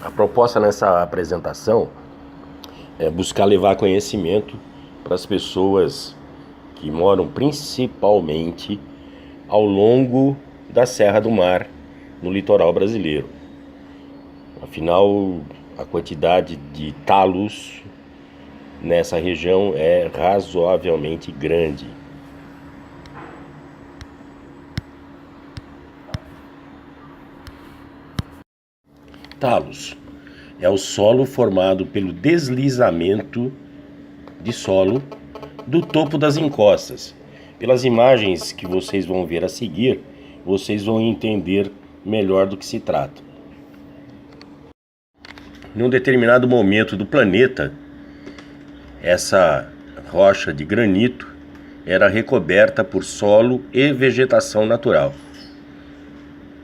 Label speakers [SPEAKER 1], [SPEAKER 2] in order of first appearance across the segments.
[SPEAKER 1] A proposta nessa apresentação é buscar levar conhecimento para as pessoas que moram principalmente ao longo da Serra do Mar, no litoral brasileiro. Afinal, a quantidade de talos nessa região é razoavelmente grande. Talos é o solo formado pelo deslizamento de solo do topo das encostas. Pelas imagens que vocês vão ver a seguir, vocês vão entender melhor do que se trata. Num determinado momento do planeta, essa rocha de granito era recoberta por solo e vegetação natural.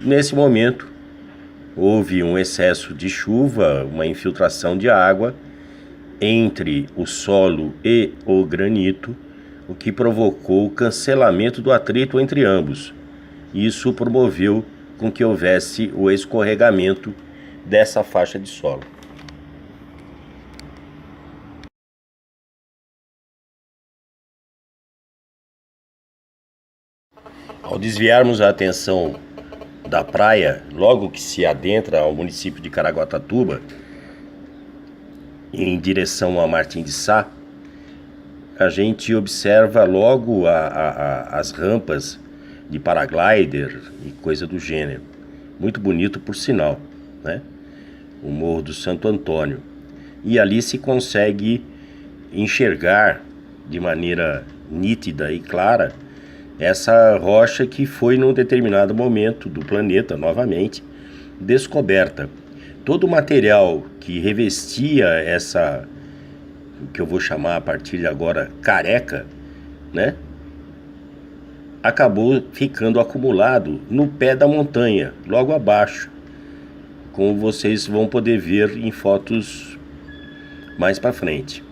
[SPEAKER 1] Nesse momento, houve um excesso de chuva, uma infiltração de água entre o solo e o granito, o que provocou o cancelamento do atrito entre ambos. Isso promoveu com que houvesse o escorregamento dessa faixa de solo. Ao desviarmos a atenção da praia, logo que se adentra ao município de Caraguatatuba, em direção a Martim de Sá, a gente observa logo as rampas de paraglider e coisa do gênero. Muito bonito, por sinal, né? O Morro do Santo Antônio. E ali se consegue enxergar de maneira nítida e clara essa rocha que foi num determinado momento do planeta, novamente, descoberta. Todo o material que revestia essa, que eu vou chamar a partir de agora, careca, né, acabou ficando acumulado no pé da montanha, logo abaixo, como vocês vão poder ver em fotos mais para frente.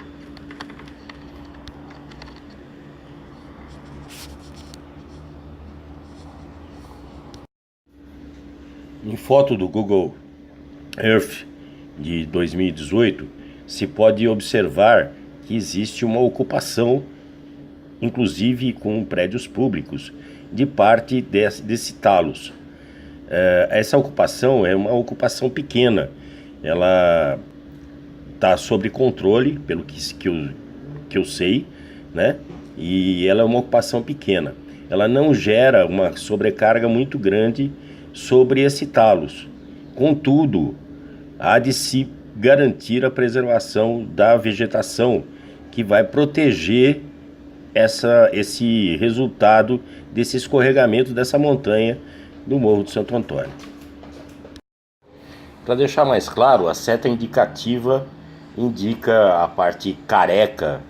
[SPEAKER 1] Em foto do Google Earth de 2018, se pode observar que existe uma ocupação, inclusive com prédios públicos, de parte desse talos. Essa ocupação é uma ocupação pequena, ela está sob controle, pelo que eu sei, né? E ela é uma ocupação pequena. Ela não gera uma sobrecarga muito grande sobre esse talos. Contudo, há de se garantir a preservação da vegetação que vai proteger esse resultado desse escorregamento dessa montanha do Morro do Santo Antônio. Para deixar mais claro, a seta indicativa indica a parte careca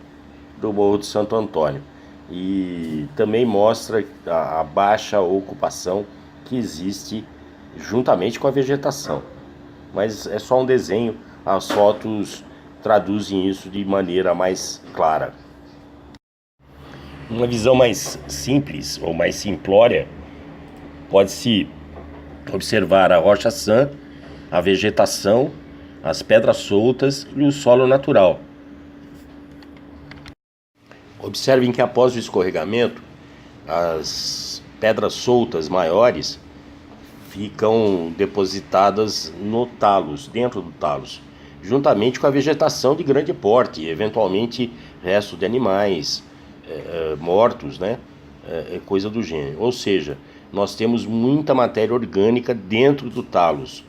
[SPEAKER 1] do Morro do Santo Antônio e também mostra a baixa ocupação que existe juntamente com a vegetação. Mas é só um desenho, as fotos traduzem isso de maneira mais clara. Uma visão mais simples ou mais simplória, pode-se observar a rocha sã, a vegetação, as pedras soltas e o solo natural. Observem que após o escorregamento, as pedras soltas maiores ficam depositadas no talos, dentro do talos, juntamente com a vegetação de grande porte, eventualmente restos de animais mortos, né? Coisa do gênero. Ou seja, nós temos muita matéria orgânica dentro do talos.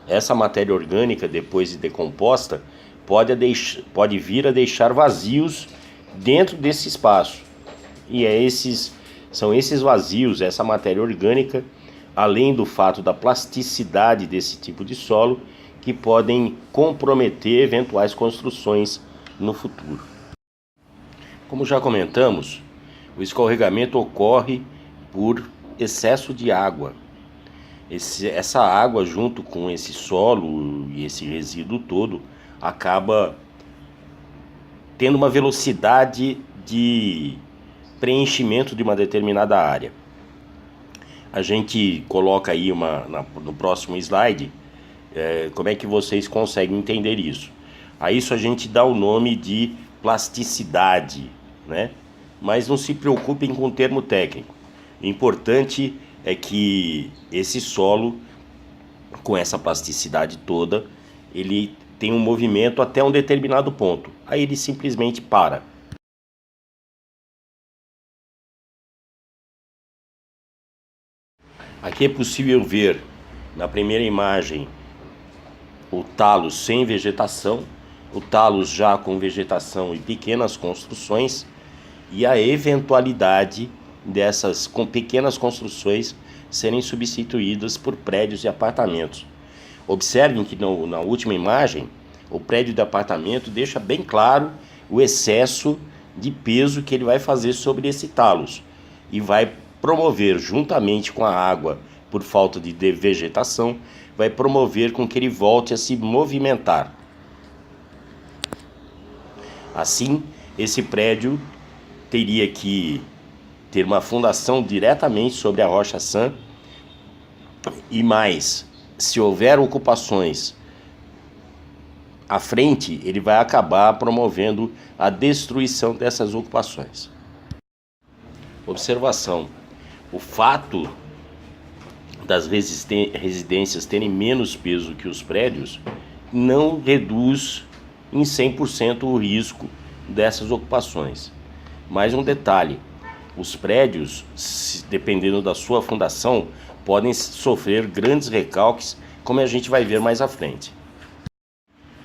[SPEAKER 1] Essa matéria orgânica, depois de decomposta, pode vir a deixar vazios dentro desse espaço. E são esses vazios, essa matéria orgânica, além do fato da plasticidade desse tipo de solo, que podem comprometer eventuais construções no futuro. Como já comentamos, o escorregamento ocorre por excesso de água. Essa água, junto com esse solo e esse resíduo todo, acaba tendo uma velocidade de preenchimento de uma determinada área. A gente coloca aí no próximo slide como é que vocês conseguem entender isso. A isso a gente dá o nome de plasticidade, né? Mas não se preocupem com o termo técnico. O importante é que esse solo, com essa plasticidade toda, ele tem um movimento até um determinado ponto. Aí ele simplesmente para. Aqui é possível ver na primeira imagem o talos sem vegetação, o talos já com vegetação e pequenas construções, e a eventualidade dessas pequenas construções serem substituídas por prédios e apartamentos. Observem que na última imagem, o prédio de apartamento deixa bem claro o excesso de peso que ele vai fazer sobre esse talos e vai promover, juntamente com a água, por falta de vegetação, vai promover com que ele volte a se movimentar. Assim, esse prédio teria que ter uma fundação diretamente sobre a rocha sã, e mais, se houver ocupações à frente, ele vai acabar promovendo a destruição dessas ocupações. Observação: o fato das residências terem menos peso que os prédios não reduz em 100% o risco dessas ocupações. Mais um detalhe: os prédios, dependendo da sua fundação, podem sofrer grandes recalques, como a gente vai ver mais à frente.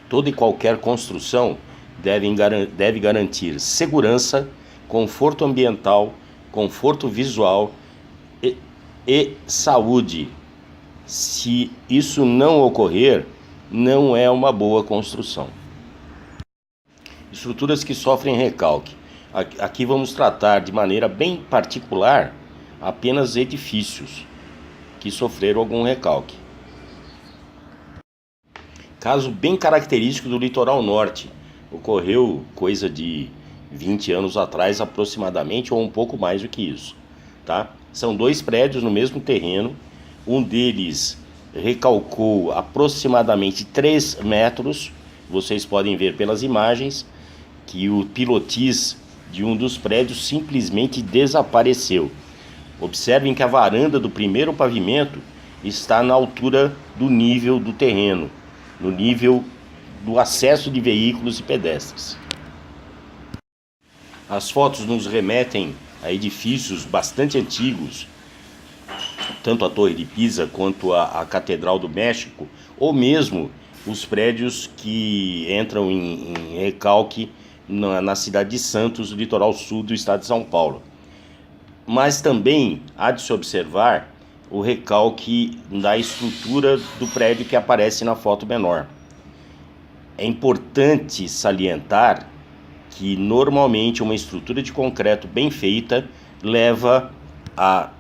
[SPEAKER 1] Toda e qualquer construção deve garantir segurança, conforto ambiental, conforto visual e saúde. Se isso não ocorrer, não é uma boa construção. Estruturas que sofrem recalque. Aqui vamos tratar de maneira bem particular apenas edifícios que sofreram algum recalque. Caso bem característico do litoral norte. Ocorreu coisa de 20 anos atrás aproximadamente, ou um pouco mais do que isso, tá? São dois prédios no mesmo terreno. Um deles recalcou aproximadamente 3 metros. Vocês podem ver pelas imagens que o pilotis de um dos prédios simplesmente desapareceu. Observem que a varanda do primeiro pavimento está na altura do nível do terreno, no nível do acesso de veículos e pedestres. As fotos nos remetem a edifícios bastante antigos, tanto a Torre de Pisa quanto a Catedral do México, ou mesmo os prédios que entram em recalque na cidade de Santos, no litoral sul do estado de São Paulo. Mas também há de se observar o recalque da estrutura do prédio que aparece na foto menor. É importante salientar que normalmente uma estrutura de concreto bem feita leva à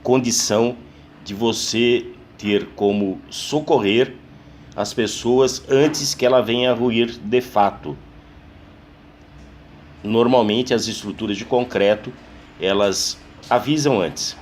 [SPEAKER 1] condição de você ter como socorrer as pessoas antes que ela venha a ruir de fato. Normalmente as estruturas de concreto, elas avisam antes.